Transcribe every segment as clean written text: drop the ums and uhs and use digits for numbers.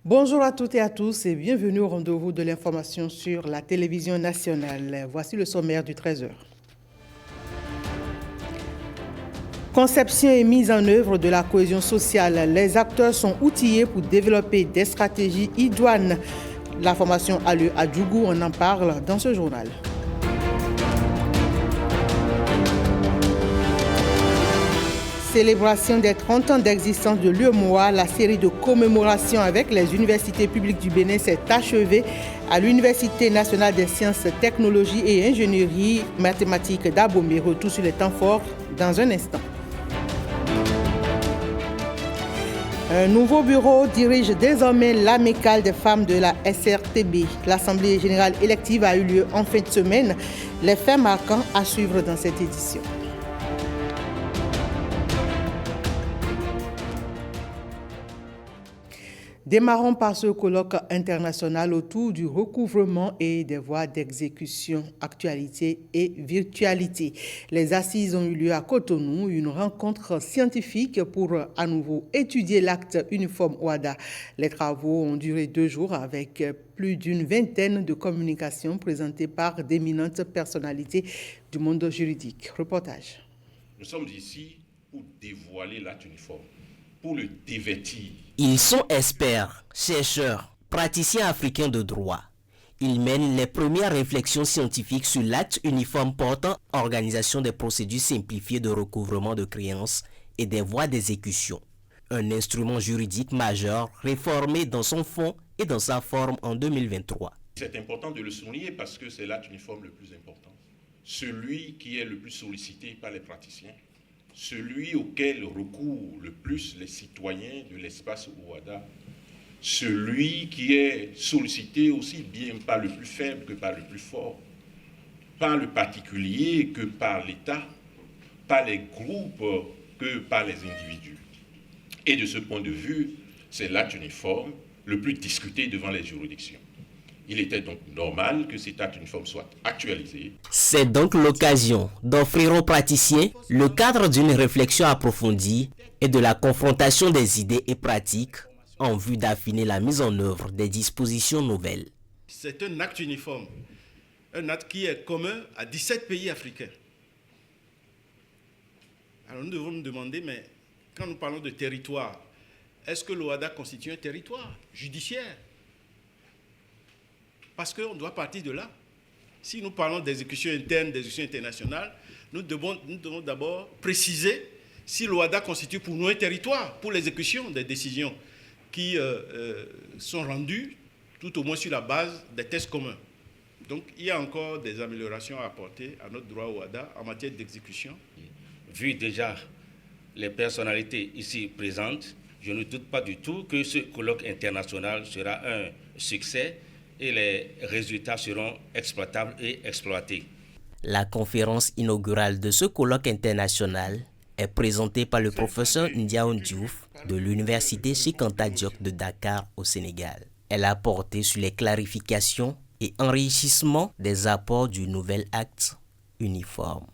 Bonjour à toutes et à tous et bienvenue au rendez-vous de l'information sur la télévision nationale. Voici le sommaire du 13h. Conception et mise en œuvre de la cohésion sociale. Les acteurs sont outillés pour développer des stratégies idoines. La formation a lieu à Djougou, on en parle dans ce journal. Célébration des 30 ans d'existence de l'UEMOA, la série de commémorations avec les universités publiques du Bénin s'est achevée à l'Université nationale des sciences, technologies et ingénierie mathématiques d'Abomey. Retour sur les temps forts dans un instant. Un nouveau bureau dirige désormais l'amicale des femmes de la SRTB. L'Assemblée générale élective a eu lieu en fin de semaine. Les faits marquants à suivre dans cette édition. Démarrons par ce colloque international autour du recouvrement et des voies d'exécution, actualité et virtualité. Les assises ont eu lieu à Cotonou, une rencontre scientifique pour à nouveau étudier l'acte uniforme OHADA. Les travaux ont duré 2 jours avec plus d'une vingtaine de communications présentées par d'éminentes personnalités du monde juridique. Reportage. Nous sommes ici pour dévoiler l'acte uniforme, pour le dévêtir. Ils sont experts, chercheurs, praticiens africains de droit. Ils mènent les premières réflexions scientifiques sur l'acte uniforme portant organisation des procédures simplifiées de recouvrement de créances et des voies d'exécution. Un instrument juridique majeur réformé dans son fond et dans sa forme en 2023. C'est important de le souligner parce que c'est l'acte uniforme le plus important. Celui qui est le plus sollicité par les praticiens. Celui auquel recourent le plus les citoyens de l'espace OHADA, celui qui est sollicité aussi bien par le plus faible que par le plus fort, par le particulier que par l'État, par les groupes que par les individus. Et de ce point de vue, c'est l'acte uniforme le plus discuté devant les juridictions. Il était donc normal que cet acte uniforme soit actualisé. C'est donc l'occasion d'offrir aux praticiens le cadre d'une réflexion approfondie et de la confrontation des idées et pratiques en vue d'affiner la mise en œuvre des dispositions nouvelles. C'est un acte uniforme, un acte qui est commun à 17 pays africains. Alors nous devons nous demander, mais quand nous parlons de territoire, est-ce que l'OHADA constitue un territoire judiciaire ? Parce qu'on doit partir de là. Si nous parlons d'exécution interne, d'exécution internationale, nous devons d'abord préciser si l'OHADA constitue pour nous un territoire pour l'exécution des décisions qui sont rendues, tout au moins sur la base des tests communs. Donc il y a encore des améliorations à apporter à notre droit OHADA en matière d'exécution. Vu déjà les personnalités ici présentes, je ne doute pas du tout que ce colloque international sera un succès et les résultats seront exploitables et exploités. La conférence inaugurale de ce colloque international est présentée par le professeur Ndiaye Diouf de l'Université Cheikh Anta Diop de Dakar au Sénégal. Elle a porté sur les clarifications et enrichissements des apports du nouvel acte uniforme.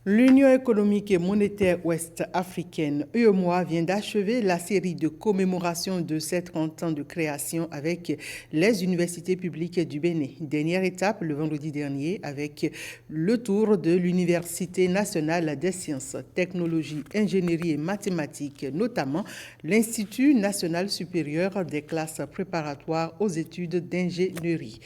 L'Union économique et monétaire ouest-africaine, UEMOA, vient d'achever la série de commémorations de ses 30 ans de création avec les universités publiques du Bénin. Dernière étape le vendredi dernier avec le tour de l'Université nationale des sciences, technologies, ingénierie et mathématiques, notamment l'Institut national supérieur des classes préparatoires aux études d'ingénierie.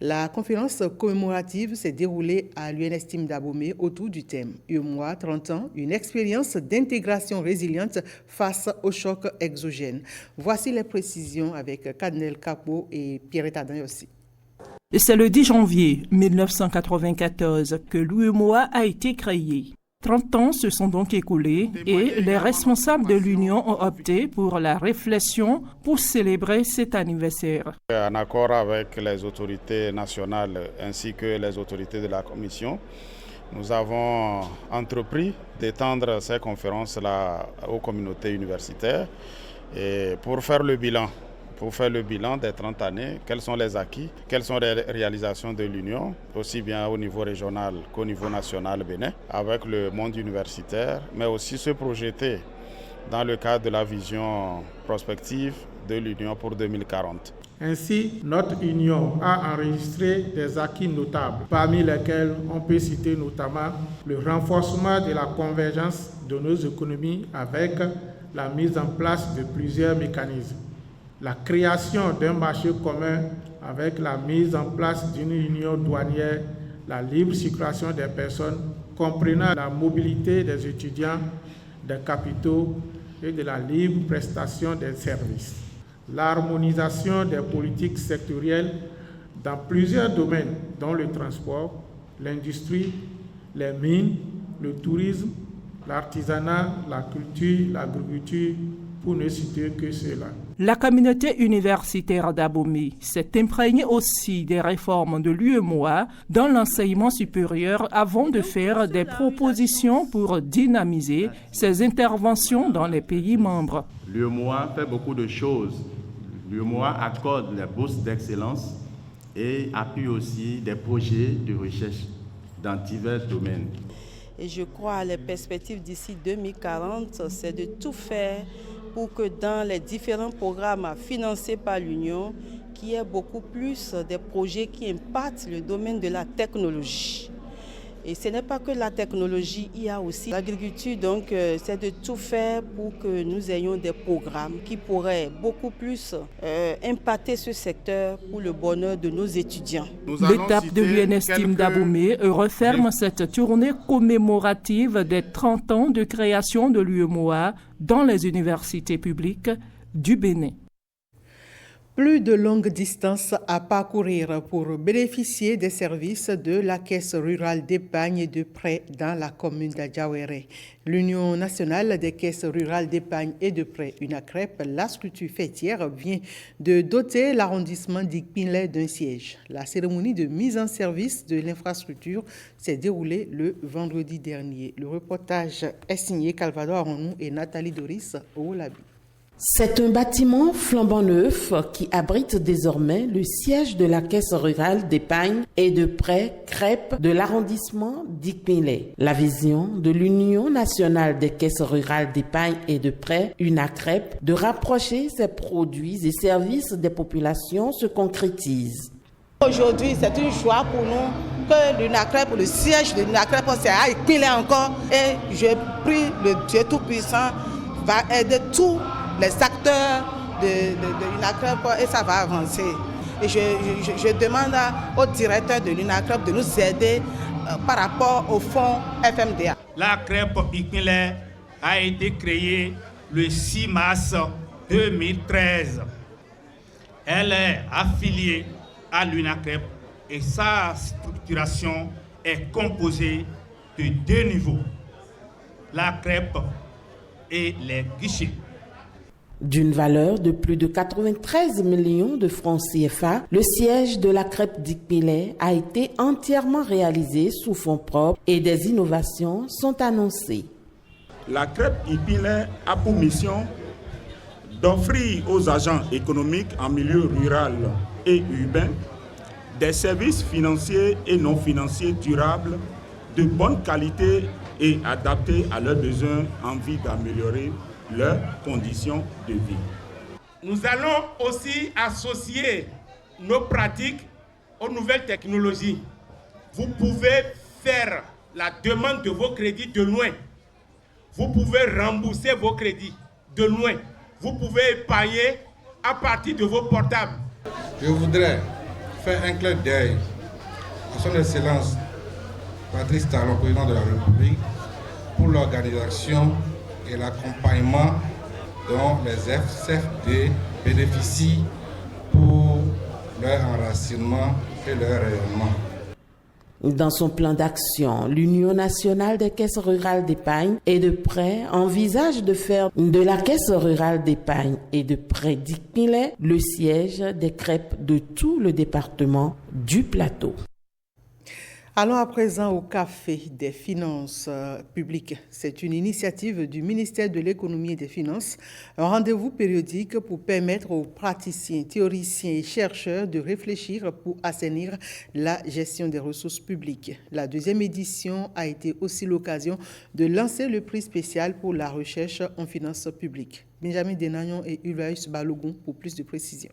La conférence commémorative s'est déroulée à l'UNSTIM d'Abomey autour du thème UEMOA 30 ans, une expérience d'intégration résiliente face au choc exogène. Voici les précisions avec Kadnel Kapo et Pierrette Adayossi. C'est le 10 janvier 1994 que l'UEMOA a été créée. 30 ans se sont donc écoulés et les responsables de l'Union ont opté pour la réflexion pour célébrer cet anniversaire. En accord avec les autorités nationales ainsi que les autorités de la Commission, nous avons entrepris d'étendre ces conférences-là aux communautés universitaires et pour faire le bilan des 30 années, quels sont les acquis, quelles sont les réalisations de l'Union, aussi bien au niveau régional qu'au niveau national bénin, avec le monde universitaire, mais aussi se projeter dans le cadre de la vision prospective de l'Union pour 2040. Ainsi, notre Union a enregistré des acquis notables, parmi lesquels on peut citer notamment le renforcement de la convergence de nos économies avec la mise en place de plusieurs mécanismes, la création d'un marché commun avec la mise en place d'une union douanière, la libre circulation des personnes, comprenant la mobilité des étudiants, des capitaux et de la libre prestation des services. L'harmonisation des politiques sectorielles dans plusieurs domaines, dont le transport, l'industrie, les mines, le tourisme, l'artisanat, la culture, l'agriculture, pour ne citer que cela. La communauté universitaire d'Abomey s'est imprégnée aussi des réformes de l'UEMOA dans l'enseignement supérieur avant de faire des propositions pour dynamiser ses interventions dans les pays membres. L'UEMOA fait beaucoup de choses. L'UEMOA accorde les bourses d'excellence et appuie aussi des projets de recherche dans divers domaines. Et je crois à les perspectives d'ici 2040, c'est de tout faire pour que dans les différents programmes financés par l'Union, qu'il y ait beaucoup plus des projets qui impactent le domaine de la technologie. Et ce n'est pas que la technologie, il y a aussi l'agriculture, donc c'est de tout faire pour que nous ayons des programmes qui pourraient beaucoup plus impacter ce secteur pour le bonheur de nos étudiants. L'étape de l'UNESTIM d'Abomey referme cette tournée commémorative des 30 ans de création de l'UEMOA dans les universités publiques du Bénin. Plus de longues distances à parcourir pour bénéficier des services de la Caisse rurale d'épargne et de prêt dans la commune d'Adjawéré. L'Union nationale des caisses rurales d'épargne et de prêt, UNACREP, la structure fêtière, vient de doter l'arrondissement d'Ikpinlé d'un siège. La cérémonie de mise en service de l'infrastructure s'est déroulée le vendredi dernier. Le reportage est signé Calvador Aronou et Nathalie Doris Oulabi. C'est un bâtiment flambant neuf qui abrite désormais le siège de la Caisse rurale d'épargne et de prêt CREP de l'arrondissement d'Ikpinlé. La vision de l'Union nationale des caisses rurales d'épargne et de prêt, UNACREP, de rapprocher ses produits et services des populations se concrétise. Aujourd'hui, c'est une joie pour nous que l'UNACREP, le siège de l'UNACREP, c'est à Ikpinlé encore. Et je prie le Dieu Tout-Puissant va aider tous les acteurs de l'UNACREP et ça va avancer. Et je demande au directeur de l'UNACREP de nous aider par rapport au fonds FMDA. La CREP Ikpinlé a été créée le 6 mars 2013. Elle est affiliée à l'UNACREP et sa structuration est composée de 2 niveaux, la CREP et les guichets. D'une valeur de plus de 93 millions de francs CFA, le siège de la CREP d'Ikpinlé a été entièrement réalisé sous fonds propres et des innovations sont annoncées. La CREP Ikpinlé a pour mission d'offrir aux agents économiques en milieu rural et urbain des services financiers et non financiers durables, de bonne qualité et adaptés à leurs besoins en vue d'améliorer leurs conditions de vie. Nous allons aussi associer nos pratiques aux nouvelles technologies. Vous pouvez faire la demande de vos crédits de loin. Vous pouvez rembourser vos crédits de loin. Vous pouvez épargner à partir de vos portables. Je voudrais faire un clin d'œil à son Excellence Patrice Talon, président de la République, pour l'organisation et l'accompagnement dont les FCFD bénéficient pour leur enracinement et leur rayonnement. Dans son plan d'action, l'Union nationale des caisses rurales d'épargne et de prêt envisage de faire de la Caisse rurale d'épargne et de prêt d'Ikpinlé le siège des CREP de tout le département du Plateau. Allons à présent au Café des finances publiques. C'est une initiative du ministère de l'économie et des finances, un rendez-vous périodique pour permettre aux praticiens, théoriciens et chercheurs de réfléchir pour assainir la gestion des ressources publiques. La deuxième édition a été aussi l'occasion de lancer le prix spécial pour la recherche en finances publiques. Benjamin Denagnon et Ulaïs Balogun pour plus de précisions.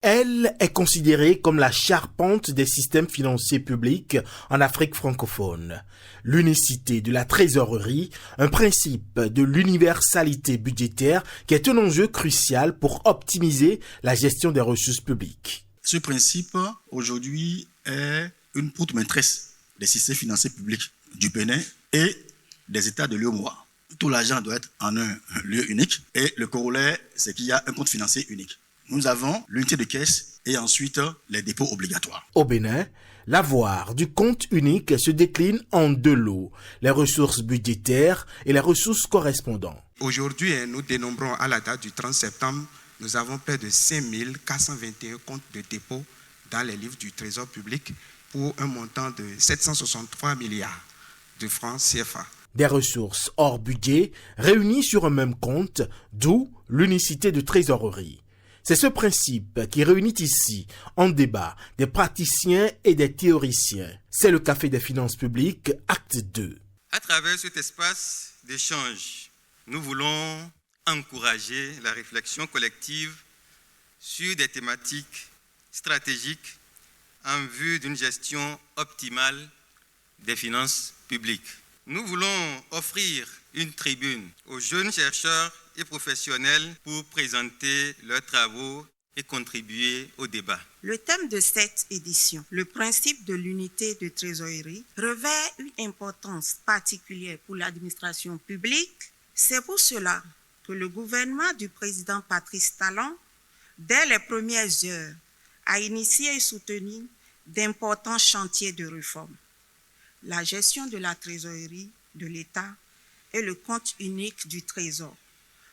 Elle est considérée comme la charpente des systèmes financiers publics en Afrique francophone. L'unicité de la trésorerie, un principe de l'universalité budgétaire qui est un enjeu crucial pour optimiser la gestion des ressources publiques. Ce principe, aujourd'hui, est une poutre maîtresse des systèmes financiers publics du Bénin et des États de l'UEMOA. Tout l'argent doit être en un lieu unique et le corollaire, c'est qu'il y a un compte financier unique. Nous avons l'unité de caisse et ensuite les dépôts obligatoires. Au Bénin, l'avoir du compte unique se décline en deux lots, les ressources budgétaires et les ressources correspondantes. Aujourd'hui, nous dénombrons à la date du 30 septembre, nous avons près de 5421 comptes de dépôt dans les livres du Trésor public pour un montant de 763 milliards de francs CFA. Des ressources hors budget réunies sur un même compte, d'où l'unicité de trésorerie. C'est ce principe qui réunit ici, en débat, des praticiens et des théoriciens. C'est le Café des finances publiques, acte 2. À travers cet espace d'échange, nous voulons encourager la réflexion collective sur des thématiques stratégiques en vue d'une gestion optimale des finances publiques. Nous voulons offrir une tribune aux jeunes chercheurs et professionnels pour présenter leurs travaux et contribuer au débat. Le thème de cette édition, le principe de l'unité de trésorerie, revêt une importance particulière pour l'administration publique. C'est pour cela que le gouvernement du président Patrice Talon, dès les premières heures, a initié et soutenu d'importants chantiers de réforme. La gestion de la trésorerie de l'État et le compte unique du Trésor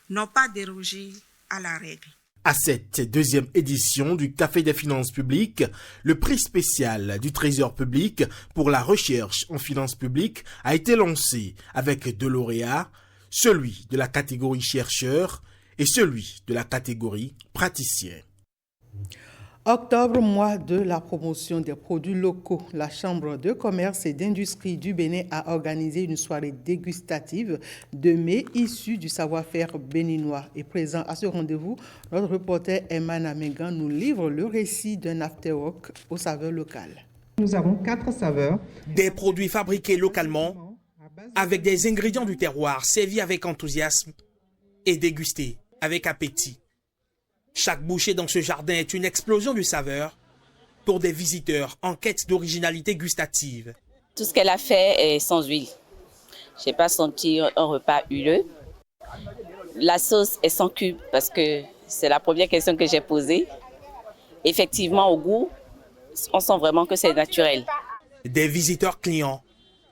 n'ont pas dérogé à la règle. À cette deuxième édition du Café des finances publiques, le prix spécial du Trésor public pour la recherche en finances publiques a été lancé avec deux lauréats, celui de la catégorie chercheur et celui de la catégorie praticien. Octobre, mois de la promotion des produits locaux. La Chambre de commerce et d'industrie du Bénin a organisé une soirée dégustative de mets issus du savoir-faire béninois. Et présent à ce rendez-vous, notre reporter Emman Amégan nous livre le récit d'un after-work aux saveurs locales. Nous avons 4 saveurs. Des produits fabriqués localement avec des ingrédients du terroir servis avec enthousiasme et dégustés avec appétit. Chaque bouchée dans ce jardin est une explosion de saveurs pour des visiteurs en quête d'originalité gustative. Tout ce qu'elle a fait est sans huile. Je n'ai pas senti un repas huileux. La sauce est sans cube parce que c'est la première question que j'ai posée. Effectivement, au goût, on sent vraiment que c'est naturel. Des visiteurs clients,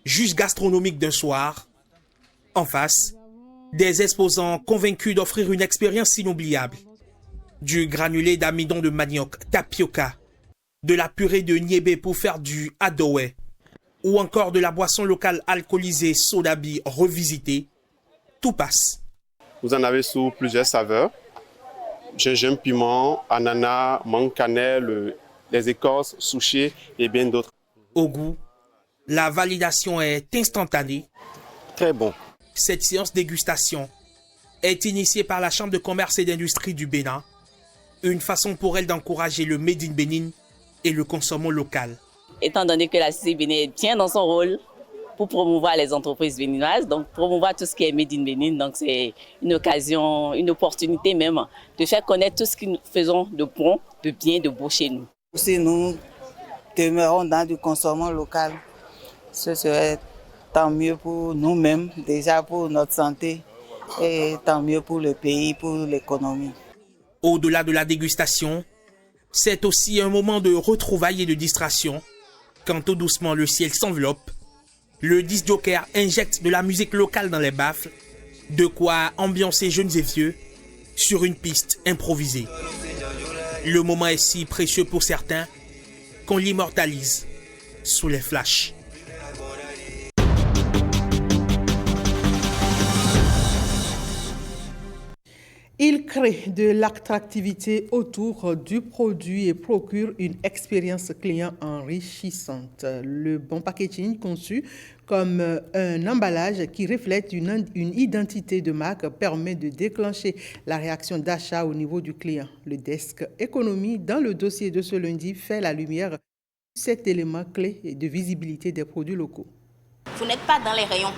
juges gastronomiques d'un soir. En face, des exposants convaincus d'offrir une expérience inoubliable. Du granulé d'amidon de manioc, tapioca, de la purée de niébé pour faire du adowe, ou encore de la boisson locale alcoolisée sodabi revisitée, tout passe. Vous en avez sous plusieurs saveurs, gingembre, piment, ananas, mangue, cannelle, les écorces, souchées et bien d'autres. Au goût, la validation est instantanée. Très bon. Cette séance dégustation est initiée par la Chambre de commerce et d'industrie du Bénin, une façon pour elle d'encourager le Made in Bénin et le consommation local. Étant donné que la CIC Bénin est bien dans son rôle pour promouvoir les entreprises béninoises, donc promouvoir tout ce qui est Made in Bénin, donc c'est une occasion, une opportunité même de faire connaître tout ce que nous faisons de bon, de bien, de beau chez nous. Si nous demeurons dans du consommation local, ce serait tant mieux pour nous-mêmes, déjà pour notre santé, et tant mieux pour le pays, pour l'économie. Au-delà de la dégustation, c'est aussi un moment de retrouvailles et de distraction. Quand tout doucement le ciel s'enveloppe, le disc joker injecte de la musique locale dans les baffles, de quoi ambiancer jeunes et vieux sur une piste improvisée. Le moment est si précieux pour certains qu'on l'immortalise sous les flashs. Il crée de l'attractivité autour du produit et procure une expérience client enrichissante. Le bon packaging conçu comme un emballage qui reflète une identité de marque permet de déclencher la réaction d'achat au niveau du client. Le desk économie dans le dossier de ce lundi fait la lumière sur cet élément clé de visibilité des produits locaux. Vous n'êtes pas dans les rayons.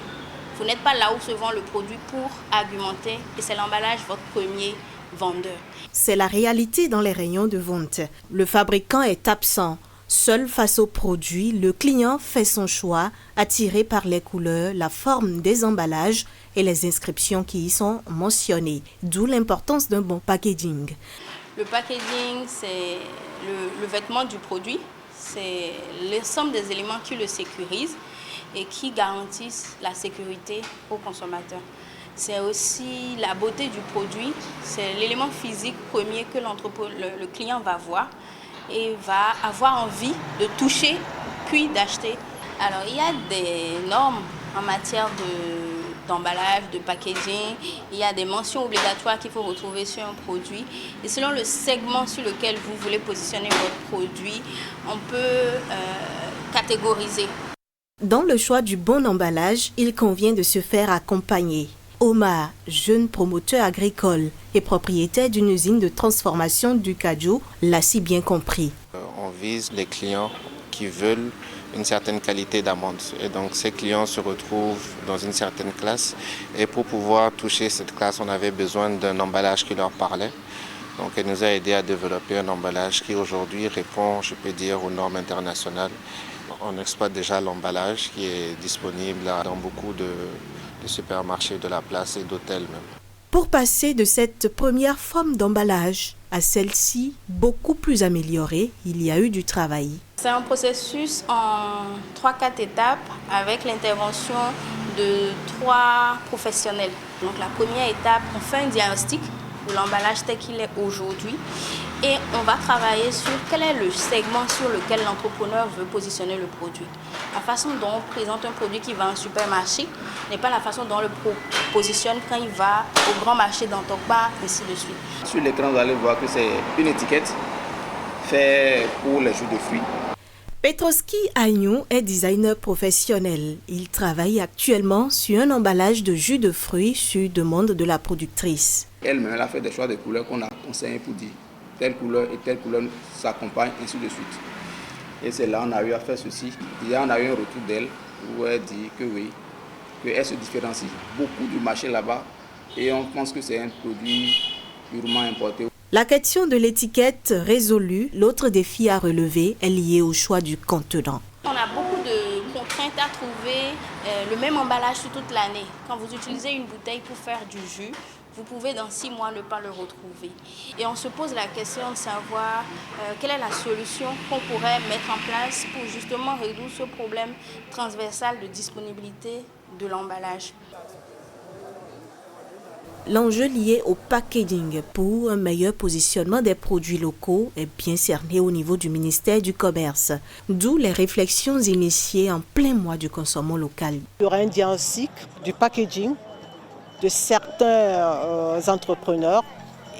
Vous n'êtes pas là où se vend le produit pour argumenter et c'est l'emballage votre premier vendeur. C'est la réalité dans les rayons de vente. Le fabricant est absent. Seul face au produit, le client fait son choix, attiré par les couleurs, la forme des emballages et les inscriptions qui y sont mentionnées. D'où l'importance d'un bon packaging. Le packaging, c'est le vêtement du produit. C'est l'ensemble des éléments qui le sécurisent et qui garantissent la sécurité aux consommateurs. C'est aussi la beauté du produit, c'est l'élément physique premier que le client va voir et va avoir envie de toucher puis d'acheter. Alors il y a des normes en matière d'emballage, de packaging, il y a des mentions obligatoires qu'il faut retrouver sur un produit et selon le segment sur lequel vous voulez positionner votre produit, on peut catégoriser. Dans le choix du bon emballage, il convient de se faire accompagner. Omar, jeune promoteur agricole et propriétaire d'une usine de transformation du cajou, l'a si bien compris. On vise les clients qui veulent une certaine qualité d'amande. Et donc ces clients se retrouvent dans une certaine classe. Et pour pouvoir toucher cette classe, on avait besoin d'un emballage qui leur parlait. Donc elle nous a aidé à développer un emballage qui aujourd'hui répond, je peux dire, aux normes internationales. On exploite déjà l'emballage qui est disponible dans beaucoup de supermarchés de la place et d'hôtels même. Pour passer de cette première forme d'emballage à celle-ci beaucoup plus améliorée, il y a eu du travail. C'est un processus en 3-4 étapes avec l'intervention de 3 professionnels. Donc la première étape, on fait un diagnostic de l'emballage tel qu'il est aujourd'hui et on va travailler sur quel est le segment sur lequel l'entrepreneur veut positionner le produit. La façon dont on présente un produit qui va en supermarché n'est pas la façon dont on le positionne quand il va au grand marché d'Antokpa, ainsi de suite. Sur l'écran, vous allez voir que c'est une étiquette faite pour les jus de fruits. Petroski Agnou est designer professionnel. Il travaille actuellement sur un emballage de jus de fruits sur demande de la productrice. Elle-même, elle a fait des choix de couleurs qu'on a conseillé pour dire telle couleur et telle couleur s'accompagnent, ainsi de suite. Et c'est là qu'on a eu à faire ceci. Déjà, on a eu un retour d'elle où elle dit que oui, qu'elle se différencie beaucoup du marché là-bas et on pense que c'est un produit purement importé. La question de l'étiquette résolue, l'autre défi à relever est lié au choix du contenant. On a beaucoup de contraintes à trouver le même emballage sur toute l'année. Quand vous utilisez une bouteille pour faire du jus, vous pouvez dans 6 mois ne pas le retrouver. Et on se pose la question de savoir quelle est la solution qu'on pourrait mettre en place pour justement résoudre ce problème transversal de disponibilité de l'emballage. L'enjeu lié au packaging pour un meilleur positionnement des produits locaux est bien cerné au niveau du ministère du Commerce, d'où les réflexions initiées en plein mois du consommant local. Il y aura un diagnostic du packaging de certains entrepreneurs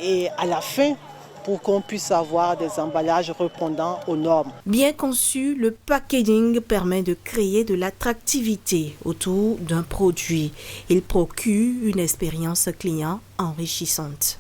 et à la fin, pour qu'on puisse avoir des emballages répondant aux normes. Bien conçu, le packaging permet de créer de l'attractivité autour d'un produit. Il procure une expérience client enrichissante.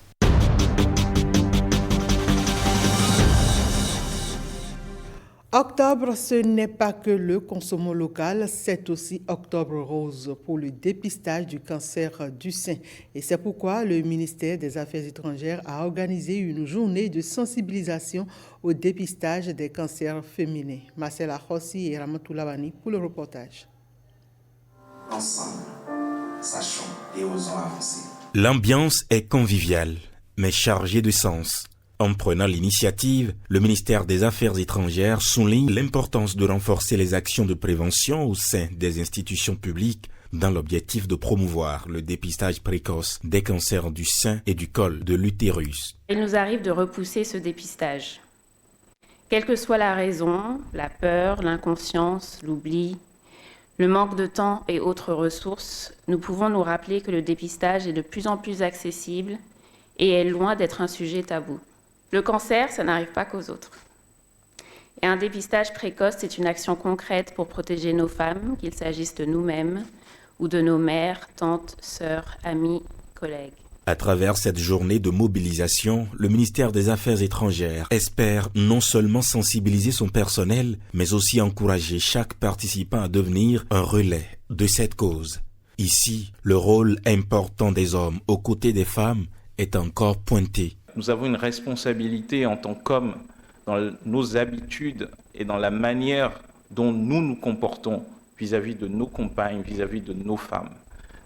Octobre, ce n'est pas que le consommant local, c'est aussi Octobre Rose pour le dépistage du cancer du sein. Et c'est pourquoi le ministère des Affaires étrangères a organisé une journée de sensibilisation au dépistage des cancers féminins. Marcela Rossi et Ramatou Lavani pour le reportage. Ensemble, sachons et osons avancer. L'ambiance est conviviale, mais chargée de sens. En prenant l'initiative, le ministère des Affaires étrangères souligne l'importance de renforcer les actions de prévention au sein des institutions publiques dans l'objectif de promouvoir le dépistage précoce des cancers du sein et du col de l'utérus. Il nous arrive de repousser ce dépistage. Quelle que soit la raison, la peur, l'inconscience, l'oubli, le manque de temps et autres ressources, nous pouvons nous rappeler que le dépistage est de plus en plus accessible et est loin d'être un sujet tabou. Le cancer, ça n'arrive pas qu'aux autres. Et un dépistage précoce, c'est une action concrète pour protéger nos femmes, qu'il s'agisse de nous-mêmes ou de nos mères, tantes, sœurs, amis, collègues. À travers cette journée de mobilisation, le ministère des Affaires étrangères espère non seulement sensibiliser son personnel, mais aussi encourager chaque participant à devenir un relais de cette cause. Ici, le rôle important des hommes aux côtés des femmes est encore pointé. Nous avons une responsabilité en tant qu'hommes dans nos habitudes et dans la manière dont nous nous comportons vis-à-vis de nos compagnes, vis-à-vis de nos femmes.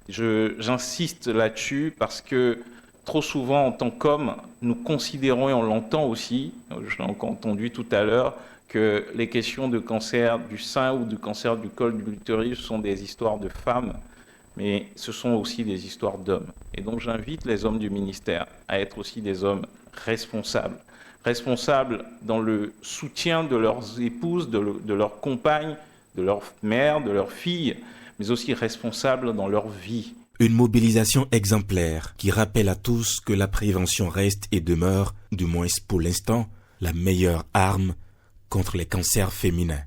J'insiste là-dessus parce que trop souvent, en tant qu'hommes, nous considérons, et on l'entend aussi, je l'ai encore entendu tout à l'heure, que les questions de cancer du sein ou de cancer du col de l'utérus sont des histoires de femmes, mais ce sont aussi des histoires d'hommes. Et donc j'invite les hommes du ministère à être aussi des hommes responsables. Responsables dans le soutien de leurs épouses, de leurs compagnes, de leurs mères, de leurs filles, mais aussi responsables dans leur vie. Une mobilisation exemplaire qui rappelle à tous que la prévention reste et demeure, du moins pour l'instant, la meilleure arme contre les cancers féminins.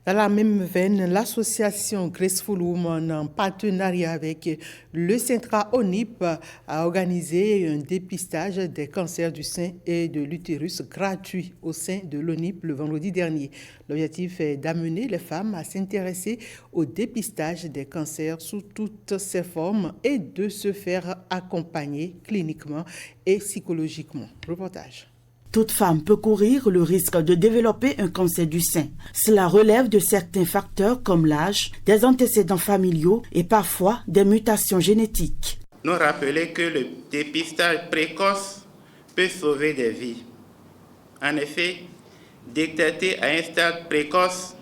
Dans la même veine, l'association Graceful Women, en partenariat avec le Centra ONIP, a organisé un dépistage des cancers du sein et de l'utérus gratuit au sein de l'ONIP le vendredi dernier. L'objectif est d'amener les femmes à s'intéresser au dépistage des cancers sous toutes ses formes et de se faire accompagner cliniquement et psychologiquement. Reportage. Toute femme peut courir le risque de développer un cancer du sein. Cela relève de certains facteurs comme l'âge, des antécédents familiaux et parfois des mutations génétiques. Nous rappeler que le dépistage précoce peut sauver des vies. En effet, détecté à un stade précoce,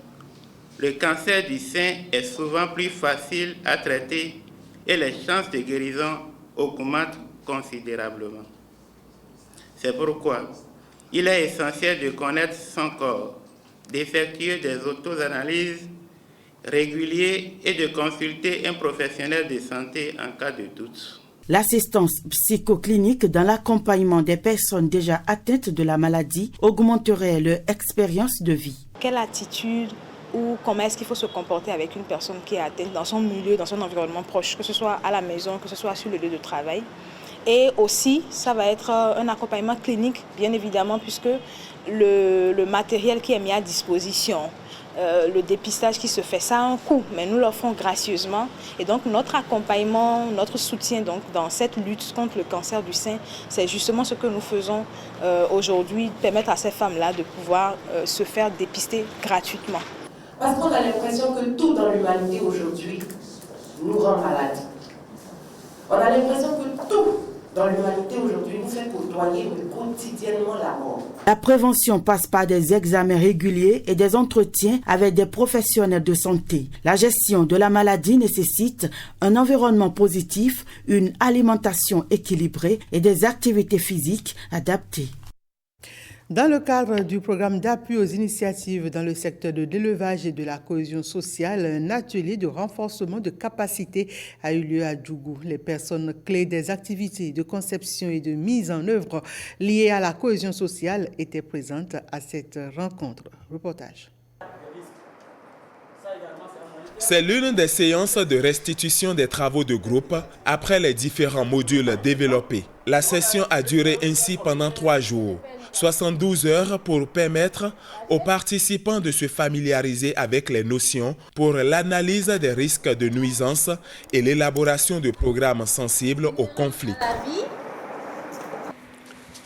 le cancer du sein est souvent plus facile à traiter et les chances de guérison augmentent considérablement. C'est pourquoi il est essentiel de connaître son corps, d'effectuer des auto-analyses régulières et de consulter un professionnel de santé en cas de doute. L'assistance psychoclinique dans l'accompagnement des personnes déjà atteintes de la maladie augmenterait leur expérience de vie. Quelle attitude ou comment est-ce qu'il faut se comporter avec une personne qui est atteinte dans son milieu, dans son environnement proche, que ce soit à la maison, que ce soit sur le lieu de travail. Et aussi, ça va être un accompagnement clinique, bien évidemment, puisque le matériel qui est mis à disposition, le dépistage qui se fait, ça a un coût, mais nous l'offrons gracieusement. Et donc, notre accompagnement, notre soutien donc, dans cette lutte contre le cancer du sein, c'est justement ce que nous faisons aujourd'hui, permettre à ces femmes-là de pouvoir se faire dépister gratuitement. Parce qu'on a l'impression que tout dans l'humanité aujourd'hui nous rend malades. On a l'impression que tout dans l'humanité aujourd'hui nous fait côtoyer quotidiennement la mort. La prévention passe par des examens réguliers et des entretiens avec des professionnels de santé. La gestion de la maladie nécessite un environnement positif, une alimentation équilibrée et des activités physiques adaptées. Dans le cadre du programme d'appui aux initiatives dans le secteur de l'élevage et de la cohésion sociale, un atelier de renforcement de capacité a eu lieu à Djougou. Les personnes clés des activités de conception et de mise en œuvre liées à la cohésion sociale étaient présentes à cette rencontre. Reportage. C'est l'une des séances de restitution des travaux de groupe après les différents modules développés. La session a duré ainsi pendant 3 jours, 72 heures pour permettre aux participants de se familiariser avec les notions pour l'analyse des risques de nuisance et l'élaboration de programmes sensibles aux conflits.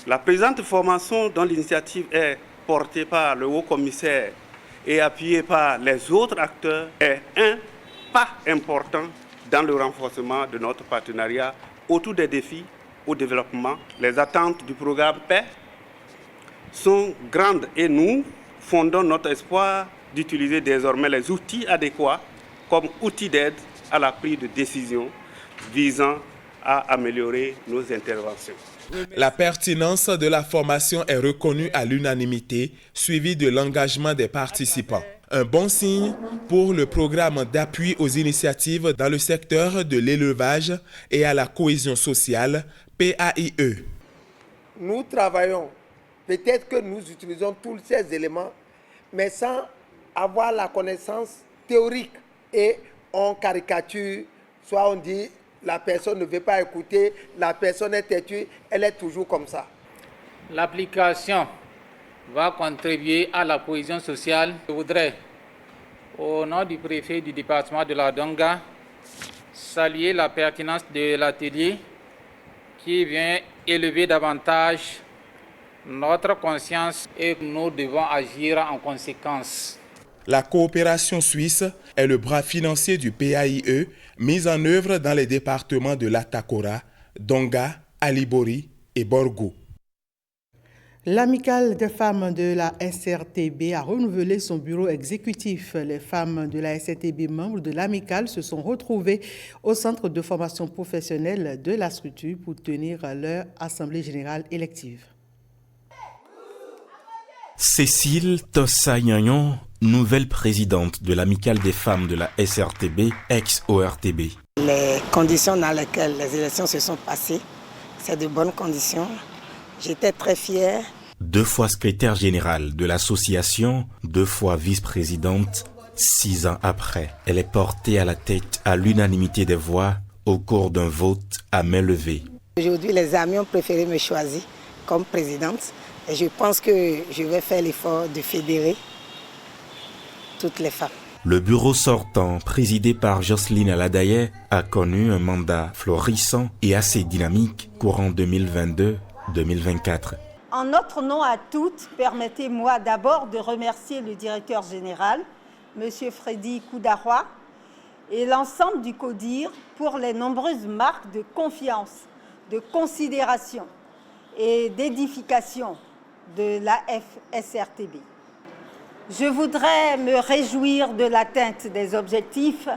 La présente formation dont l'initiative est portée par le haut-commissaire et appuyé par les autres acteurs est un pas important dans le renforcement de notre partenariat autour des défis au développement. Les attentes du programme PAIR sont grandes et nous fondons notre espoir d'utiliser désormais les outils adéquats comme outils d'aide à la prise de décision visant à améliorer nos interventions. La pertinence de la formation est reconnue à l'unanimité, suivie de l'engagement des participants. Un bon signe pour le programme d'appui aux initiatives dans le secteur de l'élevage et à la cohésion sociale, PAIE. Nous travaillons, peut-être que nous utilisons tous ces éléments, mais sans avoir la connaissance théorique. Et on caricature, soit on dit la personne ne veut pas écouter, la personne est têtue, elle est toujours comme ça. L'application va contribuer à la cohésion sociale. Je voudrais, au nom du préfet du département de la Donga, saluer la pertinence de l'atelier qui vient élever davantage notre conscience et nous devons agir en conséquence. La coopération suisse est le bras financier du PAIE mis en œuvre dans les départements de l'Atakora, Donga, Alibori et Borgo. L'amicale des femmes de la SRTB a renouvelé son bureau exécutif. Les femmes de la SRTB membres de l'amicale se sont retrouvées au centre de formation professionnelle de la structure pour tenir leur assemblée générale élective. Cécile Tossa-Gagnon, nouvelle présidente de l'amicale des femmes de la SRTB, ex-ORTB. Les conditions dans lesquelles les élections se sont passées, c'est de bonnes conditions. J'étais très fière. 2 fois secrétaire générale de l'association, 2 fois vice-présidente, 6 ans après, elle est portée à la tête à l'unanimité des voix au cours d'un vote à main levée. Aujourd'hui, les amis ont préféré me choisir comme présidente et je pense que je vais faire l'effort de fédérer toutes les femmes. Le bureau sortant, présidé par Jocelyne Aladaye, a connu un mandat florissant et assez dynamique courant 2022-2024. En notre nom à toutes, permettez-moi d'abord de remercier le directeur général, M. Freddy Koudaroua, et l'ensemble du CODIR pour les nombreuses marques de confiance, de considération et d'édification de la SRTB. Je voudrais me réjouir de l'atteinte des objectifs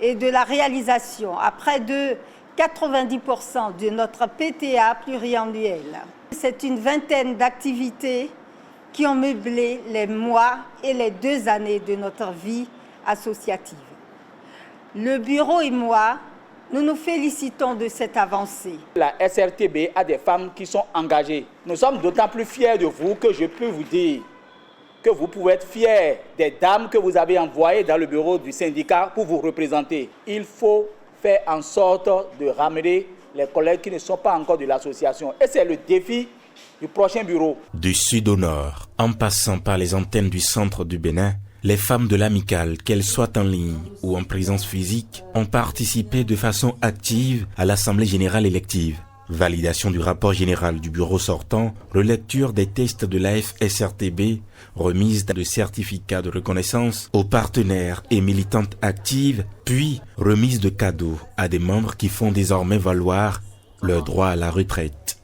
et de la réalisation à près de 90% de notre PTA pluriannuel. C'est une vingtaine d'activités qui ont meublé les mois et les 2 années de notre vie associative. Le bureau et moi, nous nous félicitons de cette avancée. La SRTB a des femmes qui sont engagées. Nous sommes d'autant plus fiers de vous que je peux vous dire que vous pouvez être fiers des dames que vous avez envoyées dans le bureau du syndicat pour vous représenter. Il faut faire en sorte de ramener les collègues qui ne sont pas encore de l'association. Et c'est le défi du prochain bureau. Du sud au nord, en passant par les antennes du centre du Bénin, les femmes de l'amicale, qu'elles soient en ligne ou en présence physique, ont participé de façon active à l'Assemblée générale élective. Validation du rapport général du bureau sortant, relecture des tests de l'AFSRTB, remise de certificats de reconnaissance aux partenaires et militantes actives, puis remise de cadeaux à des membres qui font désormais valoir leur droit à la retraite.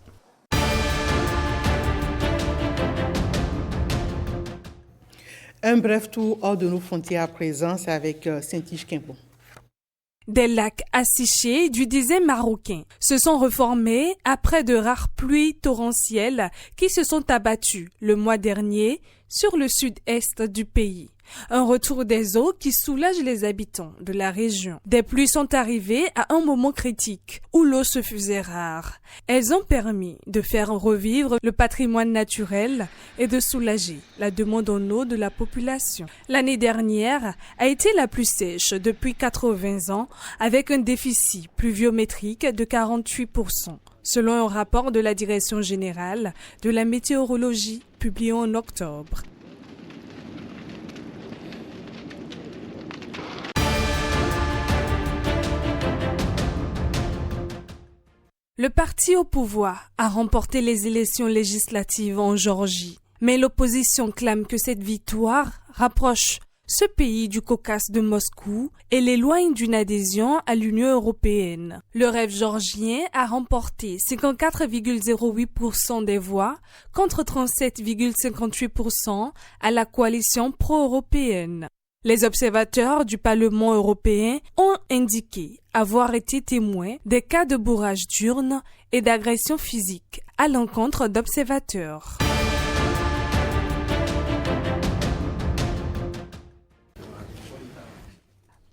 Un bref tour hors de nos frontières à présent, c'est avec Saint-Tige Quimpon. Des lacs asséchés du désert marocain se sont reformés après de rares pluies torrentielles qui se sont abattues le mois dernier sur le sud-est du pays. Un retour des eaux qui soulage les habitants de la région. Des pluies sont arrivées à un moment critique où l'eau se faisait rare. Elles ont permis de faire revivre le patrimoine naturel et de soulager la demande en eau de la population. L'année dernière a été la plus sèche depuis 80 ans avec un déficit pluviométrique de 48%. Selon un rapport de la Direction générale de la météorologie publié en octobre. Le parti au pouvoir a remporté les élections législatives en Géorgie, mais l'opposition clame que cette victoire rapproche ce pays du Caucase de Moscou et l'éloigne d'une adhésion à l'Union européenne. Le Rêve géorgien a remporté 54,08% des voix contre 37,58% à la coalition pro-européenne. Les observateurs du Parlement européen ont indiqué avoir été témoins des cas de bourrage d'urnes et d'agressions physiques à l'encontre d'observateurs.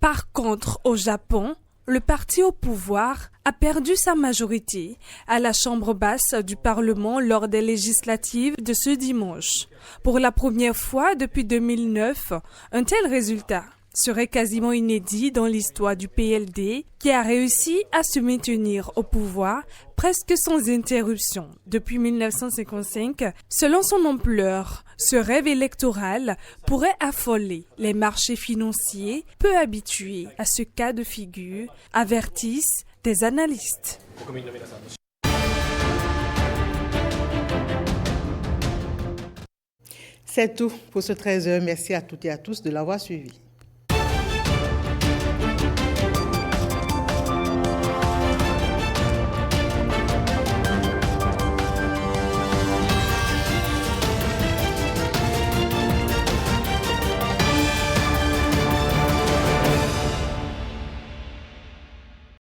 Par contre, au Japon, le parti au pouvoir a perdu sa majorité à la chambre basse du Parlement lors des législatives de ce dimanche. Pour la première fois depuis 2009, un tel résultat serait quasiment inédit dans l'histoire du PLD qui a réussi à se maintenir au pouvoir presque sans interruption depuis 1955. Selon son ampleur, ce rêve électoral pourrait affoler les marchés financiers peu habitués à ce cas de figure, avertissent des analystes. C'est tout pour ce 13h. Merci à toutes et à tous de l'avoir suivi.